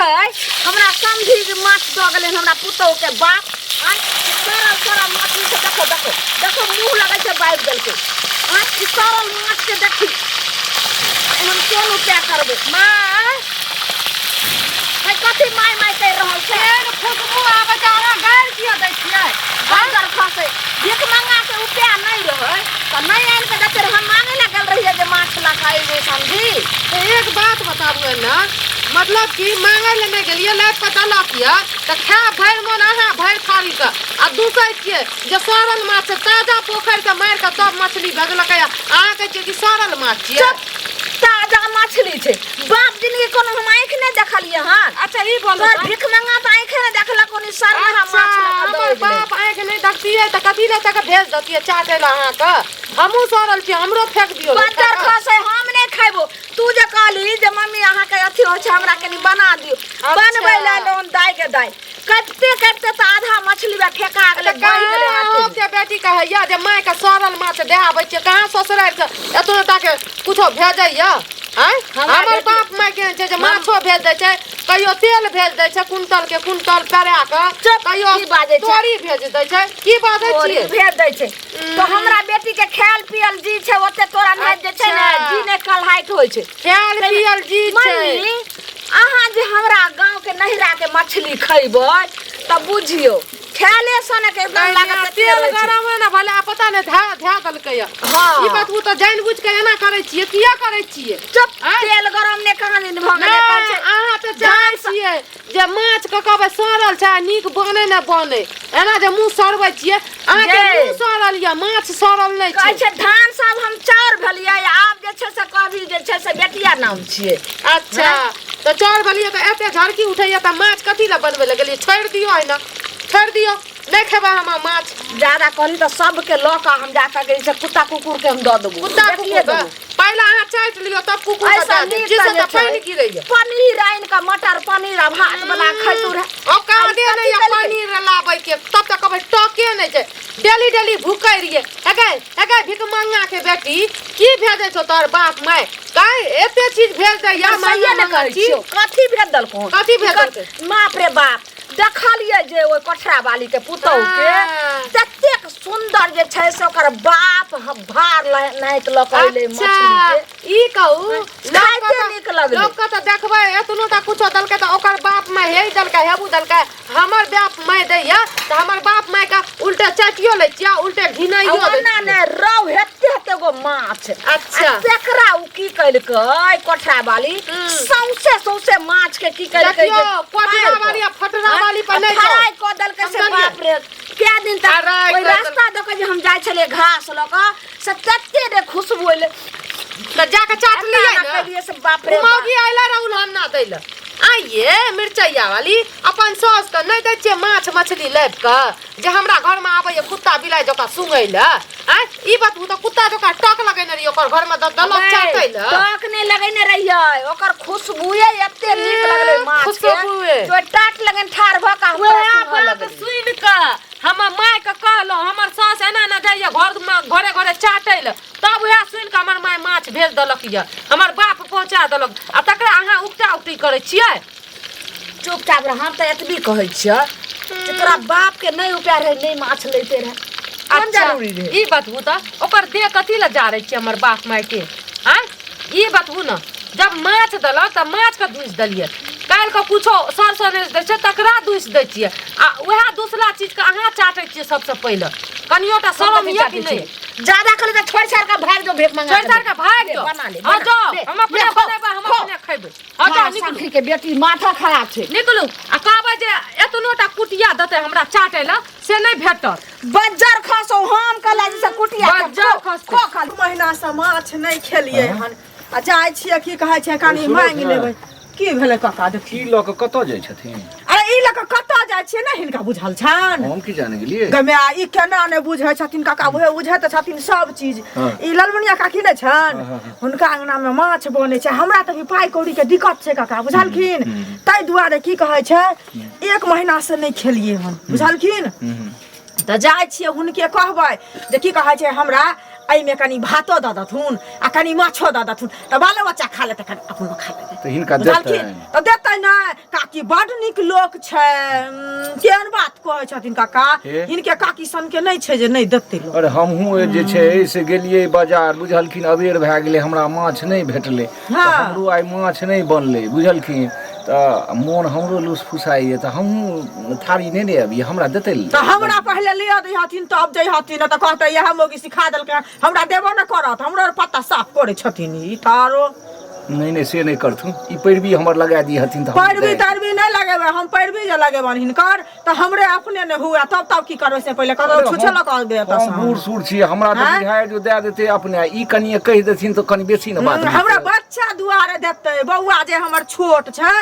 है हमरा समझी जे माछ द गेलै हमरा पुतौ के बाप आ सरल सरल मछली से देखो देखो देखो मुंह लगे छै बाइब देलकै आ ई सरल माछ के देखी हम केन उपाय करबै माय भाई कथी माय माय कह रहल छै एक खुशबू आबै छै अहाँ गाड़ किया दै छियै बंदर खसे एक मंगा के उपाय नहीं रहै त नहीं आन के देते हम मांगे ला गेल रहिए जे माछ ला खाइबे समझी एक बात बताबू ना मतलब कि मांगे ले नहीं गेलिए लाइट पता लकिया त खा भर मन आहा भर थारी का आ दूसर के जे सरल माछ ताजा पोखर से मार के तब मछली भेजलकै अहाँ कहै छियै कि सरल माछ छियै ताजा मछली छै बाप दिन के कोनो हम आंख नहीं देखलिए हां अच्छा ई बोलो भिख मंगा त आंख नहीं देखला कोनी सरल माछ ला हमर बाप आंख नहीं देखतिए त कथि ले तक भेज दतिए चाटे ला अहाँ का हमहू सरल छी हमरो फेंक दियो बंदर खसे हम नहीं खाइबो तू जे कहली जे मम्मी अहाँ के अथी हो छै हमरा कनी बना दियो बनबै ले लोन दाई के दाई कटते कटते त आधा मछली बा फेंका गेलै गई गेलै हाथ के बेटी कहैया जे माय के सरल माछ दे आबै छै कहां ससुरार से एतो ता के कुछो भेजैया हैं हमर बाप माय के छै जे माछो भेज दै छै कहियो तेल भेज दै छै कुंटल पेरा के कहियो की बाजै छै तोरी भेज दै छै की बाजै छियै भेज दै छै तो हमरा बेटी के खायल पियल जी छै ओते तोरा नहीं जे छै ने जी ने कलहाइत होय छै खायल पियल जी छै अहाँ जे हमरा गांव के नहिरा के मछली खइबै त बुझियो खाले सने के एकदम लागत तेल गरम है ना भले पता नहीं धा दलकै हां ई बात उ त जान बुझ के एना करै छियै किया करै छियै चुप तेल गरम ने कहां दिन भ गेलै कहै छै अहाँ त जान छियै जे माछ के कहबै सरल छै नीक बने न बने एना जे मुंह सरबै छियै अहाँ के मुंह सरल या माछ सरल नै छै कहै छै धान सब हम चाउर भेलियै आब जे छै से कभी जे छै से बेटिया नाम छियै अच्छा त चाउर भेलियै त एते झड़की उठैया त माछ कथि ल बनबै ल गेलियै छोड़ दियो है ना छोड़ दियो नहीं खेबा हम माछ ज्यादा कहली तो सबके ल के हम जाकर के से कुत्ता कुकुर के हम द देबो कुत्ता कुकुर पहले अहाँ चाट लियो तब कुकुर के दे दे जिससे त पानी गिरैया पनीर आइन का मटर पनीर आ भात बना खैतू रे ओ कह दे नहीं पनीर लाबै के तब तक कहबै टके नहीं छै डेली डेली भूकै रिए हेगे भिख मंगा के बेटी की भेजै छौ तोर बाप माय काई एते चीज भेज दे या सही न करै छियो कथि भेज दलको कथि भेज दलकै बाप रे बाप देखलिए जे ओइ कोठरा वाली के पुतौ के ततेक सुंदर जे छै से ओकर बाप भार नहित लकैले मछली के ई कहू खाइते नीक लगले लोग के त देखबै एतनो त कुछो दलकै त ओकर बाप माय हे दलकै हेबू दलकै हमर बाप माय दैया त हमर बाप माय का उल्टा चाटियो लै छिया उल्टे घिनाइयो दै ना ने रौ हेते गो माछ अच्छा तेकरा उ की कइलकै कोठरा वाली सौसे माछ के की कइलकै जे कोठरा वाली फटरा वाली पर नहीं फ्राई क दलकै से बाप रे क्या दिन तक ओइ रास्ता द के जे हम जाय छले घास ल क से तत्ते रे खुशबू एले त जाके चाट लियै ना कहिए से बाप रे मौगी आइला रहul हम ना दैला आइए मिर्चैया वाली अपन सास के नहीं दै छियै माछ मछली लेब के जे हमरा घर में आबै कुत्ता बिलाई जका सुंगै ल ई बात उ त कुत्ता जका टक लगैने रहियो ओकर घर में दलक चाटै ल टक नहीं लगैने रहियै ओकर खुशबूए एते नीक लगले माछ खुशबूए जो टाट लगन ठार भ का बात सुन के हमर माय के कहलो हमर सास एना न जाइए घर में घरे घरे चाटै ल तब वह सुन के हमर माय माछ भेज दलक ये हमर बाप पहुंचा दलक आ तकरा अहाँ उपटा उपटी करै छियै चुपचाप रह हम त एतबी कहै छियै जे तोरा बाप के नहीं उपाय रहे नहीं माछ लेते रहे कौन जरूरी रहे ई बतबू त ओकर देह कथि ल जा रही छी हमर बाप माय के हैं ई बतबू न जब माछ दलक त माछ के दूस दलिए काल के कुछो सरसर दै छै तकरा दूस दै छियै आ वह दूसरा चीज के अहाँ चाटै छियै सबसे पहिले कनियोटा शरम ये कि नहीं ज्यादा करे त छोड़ छाड़ का भाग जो भेख मंगा छोड़ छाड़ का भाग जो बना ले हां जो हम अपने बनेबा हम अपने खैबे हां जा निकलू के बेटी माथा खराब छै निकलू आ कहबै जे एतनोटा कुटिया दते हमरा चाटै ल से नहीं भेटत बज्जर खसो हम कहला जे कुटिया बज्जर खस खो खा महीना से माछ नहीं खेलिए हन आ जाय छियै की कहै छै कनी मांग लेबै की भेलै काका देखी की लऽ के कतऽ जाइ छथिन अरे ई लऽ के कतऽ जाइ छियै ने हिनका बुझल छन हम की जाने गेलिए गमे ई केना ने बुझै छथिन काका उहे बुझै त छथिन सब चीज ई ललमनिया काकी ने छन हुनका अंगना में माछ बनै छै हमरा त भी पाई कौड़ी के दिक्कत छै काका बुझलखिन तै दुआरे की कहै छै एक महीना से नहीं खेलिए हन बुझलखिन त जाय छियै हुनके कहबै जे की कहै छै हमरा आई में कनी भातो द दथुन आ कनी माछो द दथुन त बालो बच्चा खा लेते कनी अपन खा लेते तो हिनका देतै त देतै ना काकी बड निक लोक छै केहन बात कहै छथिन काका हिनके काकी सन के नहीं छै जे नहीं देतै लोक अरे हमहूँ जे छै से गेलियै बाजार बुझलखिन अबेर भए गेलै हमरा माछ नहीं भेटलै हमरो आइ माछ नहीं बनलै बुझलखिन त मोन हमरो लूस फुसाइए त हमहूँ थारी नहीं ने अभी हमरा देतै त हमरा पहले लिया दै हथिन तब जै हथिन त कहतै यह मोगी सिखा देलकै हमरा देबो न करत हमरो पत्ता साफ करे छथिन ई तारो नहीं से नहीं करथुन ई पैरवी हमर लगा दी हथिन त पैरवी तरवी नहीं लगेबे हम पैरवी जे लगेबन हिनकर त हमरे अपने ने हुआ तब की करबे से पहले कतो छुछल कर दे त बूढ़ सूढ़ छी हमरा त बुझाय जो दे देते अपने ई कनिए कहि देथिन त कनि बेसी न बात हमरा बच्चा दुआरे देतै बौआ जे हमर छोट छै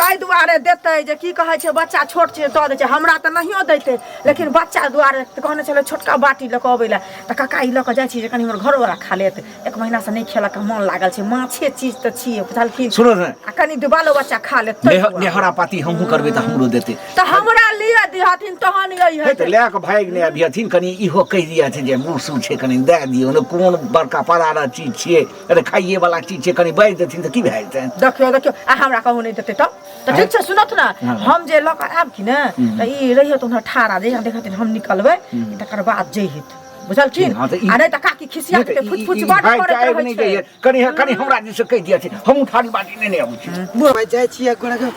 ताई दुआरे देतै जे की कहै छै बच्चा छोट छै त दे छै हमरा त नहियो दैते लेकिन बच्चा दुआरे त कहने छले छोटका बाटी ल के अबैला त काका ई ल के जाय छी जे कनि हमर घरवाला खा लेत एक महीना से नहीं खेलक मन लागल छै माछे चीज त छिए बुझलखिन सुनो न आ कनि बालो बच्चा खा लेत नेहरा पाती हमहू करबे त हमरो देते त हमरा लिया दिहथिन तहन यही है त ले के भाग ने अभी हथिन कनि इहो कहि दिया छै जे मुंह सु छै कनि दे दियो न कोन बड़का परारा चीज छिए अरे खाइए वाला चीज छै कनि बाज देथिन त की भए जेतै देखियो आ हमरा कहू नहीं देते त ठीक छै सुनत ना हम जे ल के आब कि न त ई रहियो तुम ठाड़ा जे देखथिन हम निकलबे तकर बाद जइहित बुझलखिन अरे त काकी खिसिया के फुच बाट करत रहै छै कनि हमरा जे से कहि दिया छै हमहू थारी बाटी ने आबै छी बुआ जाय छियै कोना के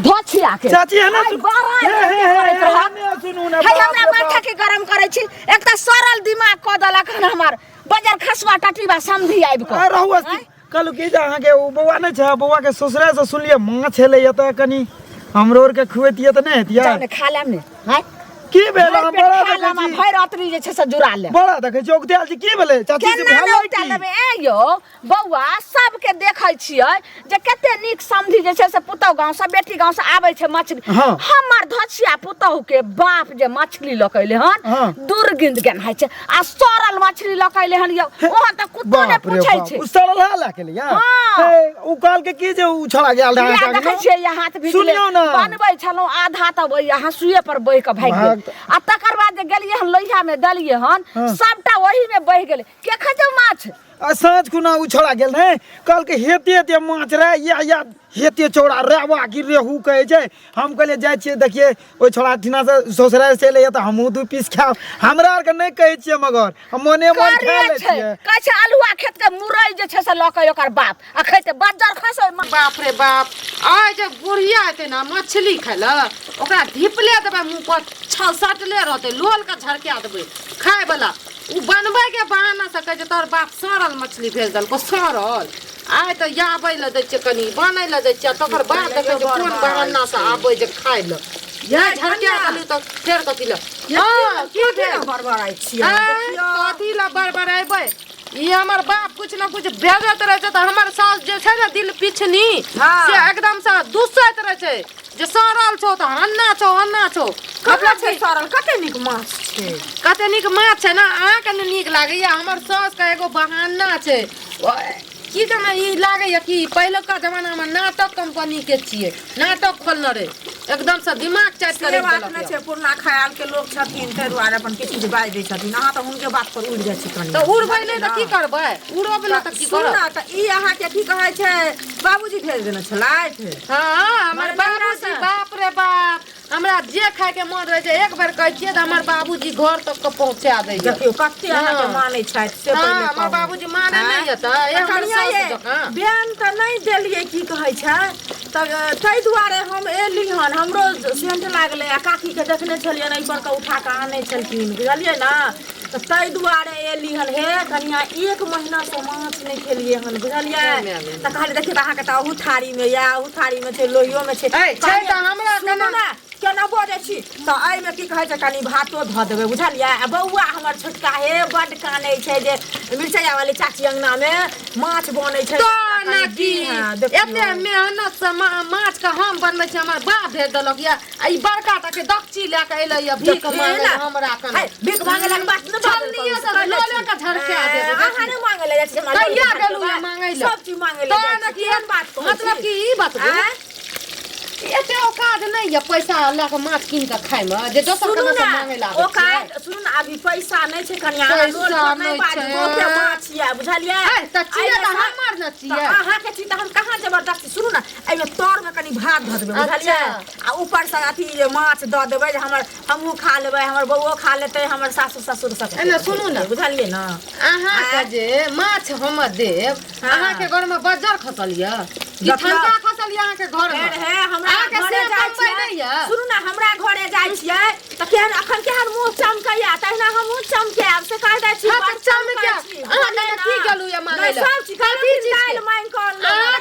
धोछिया के चाची है ना सुनू ना है हमरा माथा के गरम करे छी एक त सरल दिमाग क देलक हन हमर बाजार खसवा टटीबा समझी आइब के रहू कल की जा अहाँ के बौआ नहीं छै बौआ के ससुरे से सुनलिए माछ हेले त कनी हमरो और के खुएतिए त नहीं हेतिया जाने खा लेम ने हैं की भेल हम बड़ा देखै छी भरि रात्रि जे छै से जुड़ा ले बड़ा देखै छी ओकतेल छी की भेले चाची से केना भेलै उठा लेबे ए यो बौआ सबके देखै छियै जे कते नीक समझी जे छै से पुतौ गांव से बेटी गांव से आबै छै मछली हमर धछिया पुतौ के बाप जे मछली लकैले हन दुर्गंध गन है छै आ सरल मछली लकैले हन यो ओहन त कुत्तो ने पूछै छै उ सरल हाला के लिया उ काल के की जे उछला गेल रहा देखै छियै यहाँ हाथ भिजले बनबै छलौ आधा त यहाँ सुए पर बहि के भाग गेल आ तकर बाद जे गेलिए हम लोहिया में दलिए हन सबटा वही में बह गेले के खजौ माछ आ साँझ खुना उछला गेल है कल के हेते माछ रे या हेते चौड़ा रेवा की रेहू कहे छै हम कहले जाय छियै देखिए ओइ छोड़ा ठिना से ससुराल से ले त हमहू दू पीस खाब हमरा आर के नहीं कहे छियै मगर हम मने मन खा ले छियै कहै छै आलुआ खेत के मुरई जे छै से लकै ओकर बाप आ खैते बज्जर खसै बाप रे बाप आइ जे बुढ़िया हेतै ना मछली खाइला ओकरा धिपले देबै मुंह पर सटले रहतै लोल के झरका देबै खाय वाला उ बनबै के बहाना से कहै छै तोर बाप सरल मछली भेज देलको सरल आइ त याबै ल दै छै कनी बनै ल दै छै तकर बाद देखै छै कोन बहाना से आबै जे खाइ ल या झरका देली त फेर कथि ल हां की भेल बड़बड़ाई छियै कथि ल बड़बड़ाइबै ई हमर बाप कुछ न कुछ भेजत रहे छै त हमर सास जे छै ना दिल पिछनी से एकदम से दुसैत रहे छै जे सरल छौ त हन्ना छौ कतला छै सरल कते निक माछ छै कते निक माछ छै ना अहाँ के नीक लागैया हमर सास का एगो बहाना छै की जाने ई लागैया कि पहिलका जमाना में नाटक कंपनी के छियै नाटक खोलने रे एकदम से दिमाग चाट कर बात न छै पुरना ख्याल के लोग छथिन ते दुआरे अपन किछ चीज बाज दै छथिन अहाँ त हुनके बात पर उड़ जाइ छी कनी त उड़बै नै त की करबै उड़बै त की करब सुन त ई अहाँ के की कहै छै बाबूजी भेज देने छलाइथ हां हमर बाबूजी बाप रे बाप हमरा जे खाय के मन रहे छै एक बार कहै छियै त हमर बाबूजी घर तक के पहुंचा दै छै देखियो कते अहाँ के मानै छै से पहिले हमर बाबूजी माने नै है त ए हमर सास जकां बयान त नै देलिए की कहै छै त तै दुआरे हम एली हन हमरो सेंट लागले आ काकी के देखने छलिए नै पर के उठा के आनै छलखिन बुझलिए ना त तै दुआरे एली हन हे कनिया एक महीना से माछ नै खेलिए हन बुझलिए त कहले देखिए अहाँ के त अहू थारी में या अहू थारी में छै लोहियो में छै छै त हमरा केना बोले छी त आई में की कहै छै कनी भातो ध देबै बुझलिए आ बौआ हमर छोटका हे बड कानै छै जे मिरचाया वाली चाची अंगना में माछ बनै छै ना की एते मेहनत से माछ के हम बनबै छी हमर बाप भेज देलक या ई बड़का टा के दक्षी ले के एलै या भीख मांगे हमरा कने भीख मांगे लग बात न चलनिए से लोले के झरका दे दे अहाँ ने मांगे ले जाइ छै हमरा कहिया गेलु या मांगे ले सब चीज मांगे ले जाइ छै की बात मतलब की ई बात एते औकात नहीं है पैसा ला के माछ कीन के खाए में जे दोसर सुनू के से ना मांगे लागे औकात सुनू ना अभी पैसा नहीं छै कन्या पैसा लोन नहीं नहीं छै। बहुते माछ ये बुझलियै त चिया त हमर न चिया अहाँ के छी त हम कहाँ जबरदस्ती सुनू ना एमे तोर में कनी भात ध देबै बुझलियै आ ऊपर से अथी जे माछ द देबै जे हमर हमहू खा लेबै हमर बउओ खा लेतै हमर सासु ससुर सब एने सुनू ना बुझलियै ना अहाँ के जे माछ हम देब अहाँ के घर में बज्जर खसल य कि मतलब- ठंडा खसल य अहाँ के घर में फेर है हमरा अहाँ के घरे से जाइ कम नहीं छियै है सुनू ना हमरा घरे जाइ छियै त केहन अखन केहन मुंह चमकैया तहिना हमहू चमकायब से कह दै छी हाँ, बड़ त चमकै। छी, अहाँ बुझलियै ने ना? की गेलू ये मांगै नहीं, लए? सब चीज कथी चीज दालि के? मांगि कऽ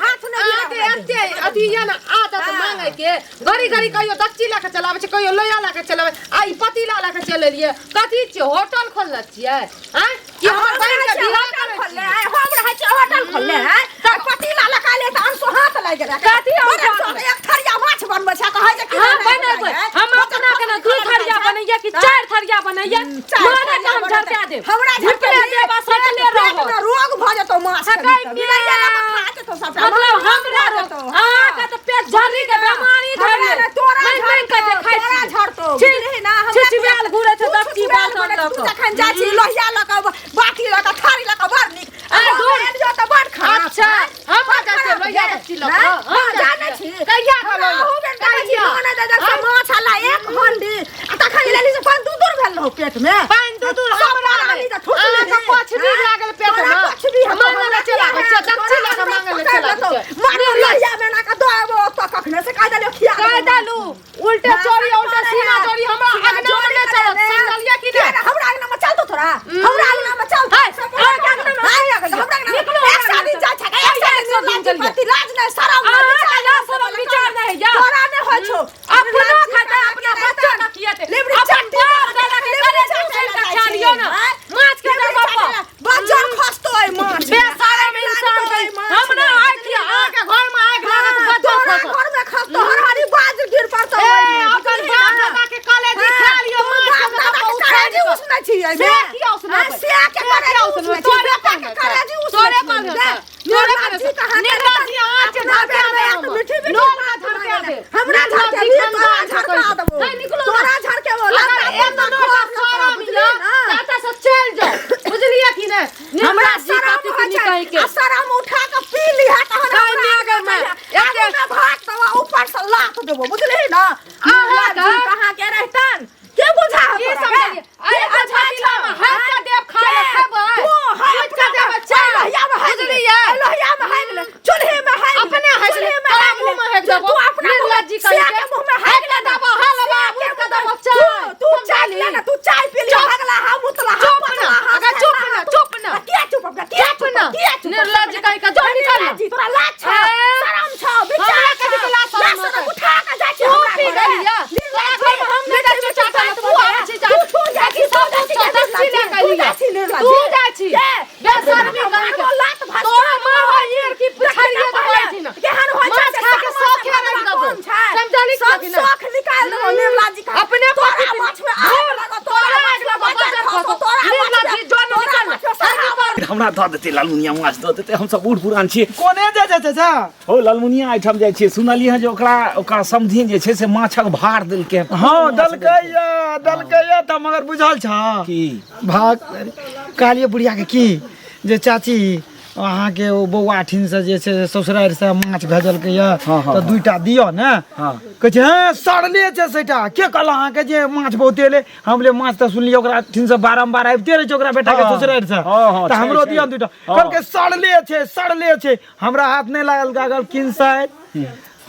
हाथ नहीं एते अथी ये ना आदत मांगे के घड़ी घड़ी कहियो दक्षी ला के चलावे छै कहियो लोया ला के चलावे आ ई पतीला ला के चलेलिए कथी छै होटल खोलले छियै हैं कि हमर बहन के बियाह करे खोलले है हम रहै छै होटल खोलले है त पतीला लगा ले त अंशु हाथ लागि गेल कथी बड़े हम सब एक थरिया माछ बनबै छै कहै छै कि हां नहीं बनेबै हम अपना के ना दू थरिया बनैया कि चार थरिया बनैया माने के हम झरका देब हमरा झरका देब सटले रहो रोग भ जेतौ माछ सकाई के पे। बिना लगा खा जेतौ सबटा मतलब हमरा अहाँ के त पेट झररी के बीमारी धरले तोरा मैं के देखाइ तोरा छी झरतो छी बुझलिही ना छिछियाल घुरे छै दक्षी बासन ल तू के तखन जाइ छी लोहिया ल के बाटी ल के थारी ल के बड़ नीक दूर। एलियो त बड़ खराब अच्छा हम जाते लोया दक्षी ल के हम जाने छी कहिया हमरा खलो हो गेल कहिया ने दादा से माछ हला एक हंडी आ तखन लेली से पान दूर भेल रहो पेट में पाइन दूर हमरा पानी त ठुस अहाँ के पछबी लागल पेट में पछबी हम मांगले चला बच्चा दक्षी ला के मांगले चला माने लोहिया में ना के दोबो त कखने से कह देलियो खिया कह दालू उल्टे चोरी उल्टे सीना चोरी हमरा अगना में नहीं चलत समझलिए कि नहीं हमरा अंगना में चल तो थोड़ा हमरा अंगना में चल हमरा एक शादी जा छ एक शादी पति लाज नहीं शरम शरम विचार नहीं जा तोरा ने हो छो अपना खाता अपना बच्चा न किएते अपन बाप दादा के करे दूसरे का खालियो ना माछ के दर बापा बच्चा खस्तो है माछ बेशरम इंसान के हमरा आइ किया अहाँ के घर में आग लागत बच्चा तोरा खस्तो घर में खस्तो हर हरी बाज गिर पड़तो अपन बाप दादा के कलेजी खा लियो माछ के दर बापा कलेजी उसना चाहिए से किया उसना से के कलेजी उसना तोरे पर कलेजी तोरे पर तोरे पर निर्लज्जी आँच धरके दे मीठी नोल का धरके दे हमरा झरके भी तोरा झरका देबो नहीं निकलो तोरा झरके वो अगर एक तो नोट सारा मिला टाटा से चल जाओ बुझलिए कि नहीं हमरा जी शरम काती हो के निकाय के शरम उठा के पी ली है तहन काहे नहीं अगर मैं आगे में भात तवा ऊपर से लात देबो बुझली ना आहा का कहां के रहतन के बुझा की समझलिए अरे अछातीला में हाथ का देव खा ले खबै हाथ का देव चल लोहिया में है बुझलिए लोहिया में है चूल्हे में है अपने है तोरा मुंह में है तू अपना निर्लज्जी कह के मुंह में है ले दबा हलवा मुंह का दबा चाय तू चाय ले ना तू चाय पी ले हगला हम उतला चुप ना अगर चुप ना क्या चुप अपना क्या चुप ना निर्लज्ज कह के जो निकल जी तोरा लाज छ शरम छ हमरा के निकला शरम लाज उठा के जा छी तू पी गलिया तोरा घर में हम नहीं जाचे चाचा तू आ छी जा तू जा छी सब दक्षी ले गलिया तू जा छी बेशर्मी कह के लात भात तोरा मां भाई की पिछड़िए तो बैठी ना केहन हो माछ खा के शौक है नहीं दबो समझली कि ना शौक निकाल दो निर्लज्जी का अपने तोरा माछ में आग लगा तोरा आग लगा बजर खसो तोरा निर्लज्जी जो निकल हमरा दऽ देतै लालमुनिया माछ दऽ देतै हमसब बूढ़ पुरान छियै कोने जा चाचा हो लालमुनिया एहिठाम जाइ छियै सुनलियै जे ओकरा समधिन जे छै से माछक भार देलकै हाँ दलकैया त मगर बुझल छ की भाग कहलिए बुढ़िया के की जे चाची अहाँ के ओ बौआ ठिन से जे छै ससुरारि से माछ भेजलकै य हाँ, त दुइटा दियो ने हाँ। कहै छै हाँ सड़ले छै सेटा के कहल अहाँ के जे माछ बहुते ले हमले माछ त सुनलिए ओकरा ठिन से बारम्बार आबिते रहे छै ओकरा बेटा के हाँ, ससुरारि से हाँ, त हमरो छै। दियो दुइटा हाँ। कहलकै सड़ले छै हमरा हाथ नहीं लागल गागल किन साइड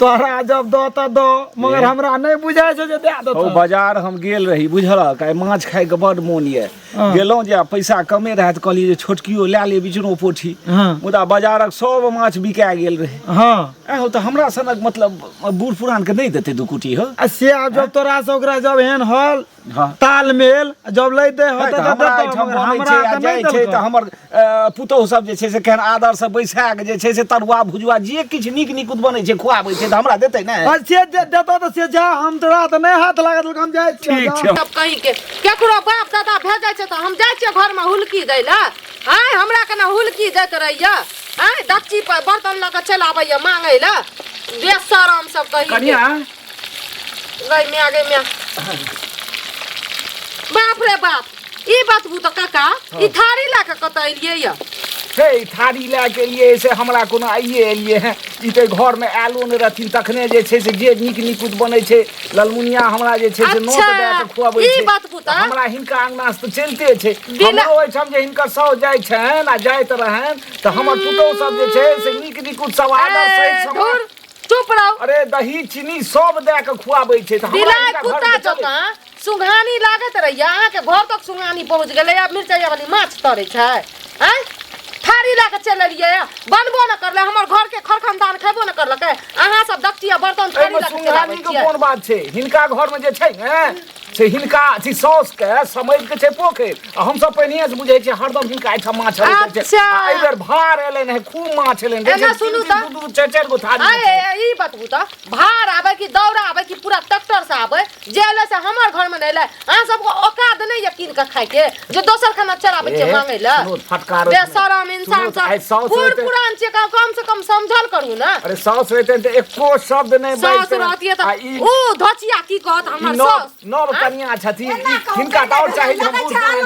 तोहरा जब दो त दो मगर हमरा नहीं बुझाय छै जे दे दो ओ बाजार हम गेल रही बुझलक आइ माछ खायके बड मोन ये हाँ। गेलहुँ जे पैसा कमे रहै तऽ कहलियै जे छोटकियो लए ले बिचनो पोठी हाँ। मुदा बाजारक सब माछ बिका गेल रहे हाँ एहो तऽ हमरा सनक मतलब बूढ़ पुरान के नहीं देते दू कुटी हो आ से आब जब तोरा से ओकरा जब एहन हल हाँ। तालमेल जब लै दे हो तऽ त हमरा एहिठाम बनै छै आ जाइ छै तऽ हमर पुतौह सब जे छै से केहन आदर से बैसा के जे छै से तरुआ भुजुआ जे किछु नीक नीक बनै छै खुआबै छै तऽ हमरा देतै ने से देता तो से जा हम तोरा त नहीं हाथ लागत हम जाय छी ठीक छै सब कहीं के केकरो बाप दादा भेजै छै त हम जाइ छियै घर में हुलकी दै ला हाय हमरा कना हुलकी दैत रहिया आय दच्ची पर बर्तन लगा चल आबैया मांगे ला बेशरम सब कही कनिया गई में बाप रे बाप ई बात बु त काका ई थारी ला के कत एलिए या हे थारी ला के लिए से हमरा कोनो आइए एलिए हैं ई ते घर में आलो ने रहथिन तखने जे छै से जे नीक निकुत बनै छै ललमुनिया हमरा जे छै से नोत दे के खुआबै छै ई बात बुता हमरा हिनका अंगना से चलते छै हमरो ओइ ठाम जे हिनकर सौ जाय छन आ जाइत रहन त हमर पुतौ सब जे छै से नीक निकुत सब आदर सहित सब चुप रहो अरे दही चीनी सब दे के खुआबै छै त हमरा बिलाय कुत्ता जका सुंघानी लागत रही अहाँ के घर तक सुंघानी पहुंच गेलै अब मिर्चाई वाली माछ तरे छै हैं थारी ला के चललिए बनबो न करले हमर घर के खरखनदान खेबो न करलकै अहाँ सब दक्तिया बर्तन थारी ला के सुंघानी के कोन बात छै हिनका घर में जे छै ने से हिनका अथी सौस के समझ के छै पोखर आ हम सब पहिने से बुझै छै हरदम हिनका एठा माछ रहै छै आ एहि बेर भार एलै ने खूब माछ एलै एना सुनू त दू चारि गो थारी ई बतबू त भार आबै कि दौड़ा आबै कि पूरा ट्रैक्टर से आबै जेले से हमर घर में नैले अहाँ सब को औकात नै यकीन के खाय के जे दोसर खाना चलाबै छै मांगे ला फटकार बेशरम इंसान सब पूर पुरान छै कम से कम समझल करू ना अरे सौस रहते त एको शब्द नै बाजते सौस रहतिए त ओ धचिया की कहत हमर सौस नव कन्या छथि हिनका त और चाहि हम बुझ रहल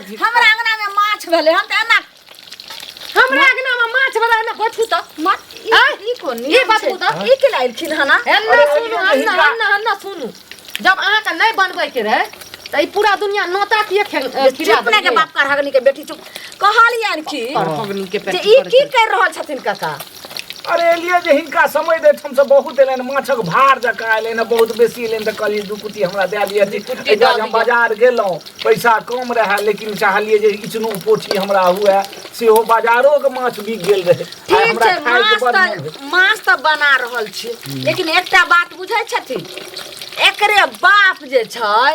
छी हमरा अंगना में माछ भेले हम त एना हमरा अंगना में माछ भेले ना बैठू त ई कोन ई बात बुता ई के लाइलखिन हना हन्ना सुनू जब अहाँ के नहीं बनबै के रहे त ई पूरा दुनिया नोता किए खिला अपने के बाप का हगनी के बेटी चुप कहलियन की हगनी के जे ई की कर रहल छथिन काका अरे लिए जे हिनका समय देत हम सब बहुत एलन माछक भार जका एलन बहुत बेसी एलन त कहलिए दू कुटी हमरा दे दिए जब हम बाजार गेलौं पैसा कम रहा लेकिन चाहलिए जे इचनो पोठी हमरा हुए सेहो बाजारो के माछ बिक गेल रहे ठीक छै माछ त बना रहल छी लेकिन एकटा बात बुझै छथिन एकरे बाप जे छै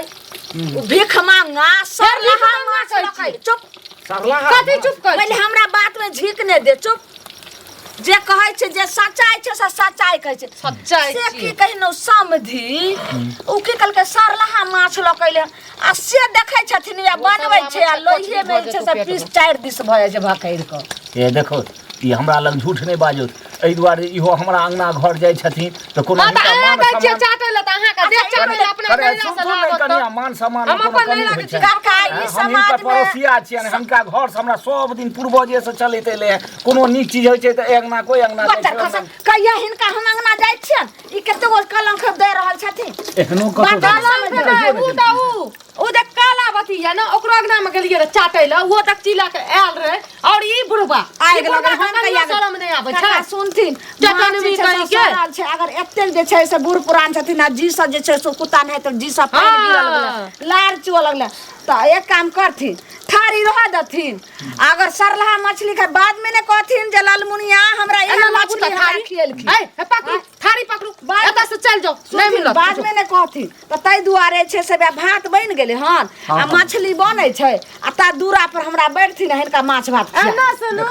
ओ भीख मांगा सरलहा माछ लकै चुप सरलहा कथि चुप कर पहले हमरा बात में झीक नै दे चुप जे कहै छै जे सच्चाई छै से सच्चाई कहै छै सच्चाई से की कहिनो समधि ओ की कहलकै सरलहा माछ लकैले आ से देखै छथिन या बनबै छै आ लोहिए में छै से पीस 4 दिस भ जाइ छै भकैर क ए देखो ई हमरा लग झूठ नै बाजो एहि दुआरे इहो हमरा अंगना घर जाइ छथिन त कोनो हिनका मान सम्मान चाटै ल त अहाँ के देख चाटै अपना नैरा से लागत कनिया मान सम्मान हम अपन नैरा के काका ई समाज में पड़ोसिया छियन हिनका घर से हमरा सब दिन पूर्वजे से चलैत एलै कोनो नीक चीज होइ छै त अंगना कोई अंगना जाइ छै कहिया हिनका हम अंगना जाइ छियन ई कते गो कलंक दे रहल छथिन एखनो कतो ओ जे काला बती है ना ओकरो अंगना में गेलिए रे चाटै ल वो तक चिला के आयल रहे और ई बुढ़बा आइ गेल हम कहिया शरम नै आबै छै सुनथिन जखन भी कहि के छै अगर एते जे छै से बूढ़ पुरान छथिन आ जी सब जे छै से कुत्ता नै त जी सब पानी गिरल लगले लार चुआ लगले त एक काम करथिन थारी रह दथिन अगर सरलहा मछली के बाद में ने कहथिन जे ललमुनिया हमरा एना मछली थारी खिएलखिन ए पकड़ू थारी पकड़ू एता से चल जाओ नहीं मिलत बाद में ने कहथिन त तै दुआरे छै से भात बन गेले हन आ मछली बनै छै आ ता दूरा पर हमरा बैठथिन हिनका माछ भात एना सुनो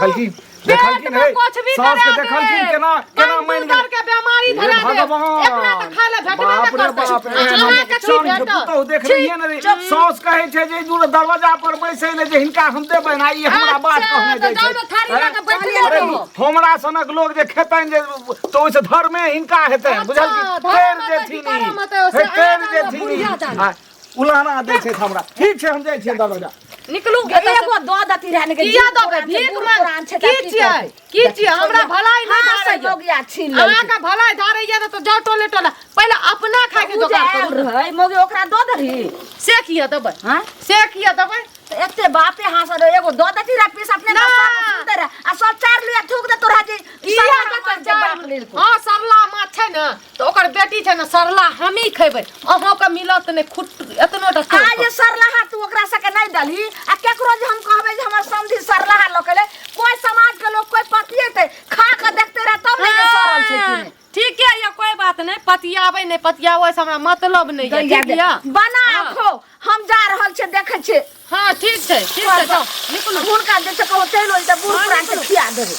देखलखिन है कुछ भी सास के देखलखिन केना मान गेल के बीमारी धरा दे एकरा त खाले भेटबे न करतै अहाँ के छी भेट तो देख रहिए न सास कहै छै जे दूर दरवाजा पर बैसै ले जे हिनका हम देबै ना ई हमरा बात कहने जाइ छै थारी ला के बैठले हमरा सनक लोग जे खेतैन जे तो ओइसे धर्मे हिनका हेतै बुझल की फेर जेथिन उलाना दै छै हमरा ठीक छै हम जाइ छी दरवाजा निकलू एगो दो दती रहने के किया दो भीख मांग की छियै हमरा भलाई नै धारै लोग या छीन अहाँ का भलाई धारै या त जाओ टोले टोला पहले अपना खाए के जोगाड़ करू रहै मोगे ओकरा दो दरी से किया देबै हां से किया देबै एते बापे हास रे एगो दो दती रा पीस अपने का सुनते रे आ सब 4 लिया थूक दे तोरा जे हां सरला माछ छै न त ओकर बेटी छै न सरला हमी खैबै अहाँ के मिलत नै खुट एतनो त आ जे सरला तू ओकरा सके नै दली आ केकरो जे हम कहबै जे हमर समधी सरला लोकले कोई समाज के लोग कोई पतिएते खा के देखते रह तब नै सरल छै कि ठीक है ये कोई बात नहीं पतियाबै नहीं पतियाबै से हमरा मतलब नहीं है ठीक है बना खो हम जा रहल छै देखे छै हां ठीक छै जाओ निकलू हुनका जे छै कहू चलो ई त बूढ़ पुरान के खिया देबै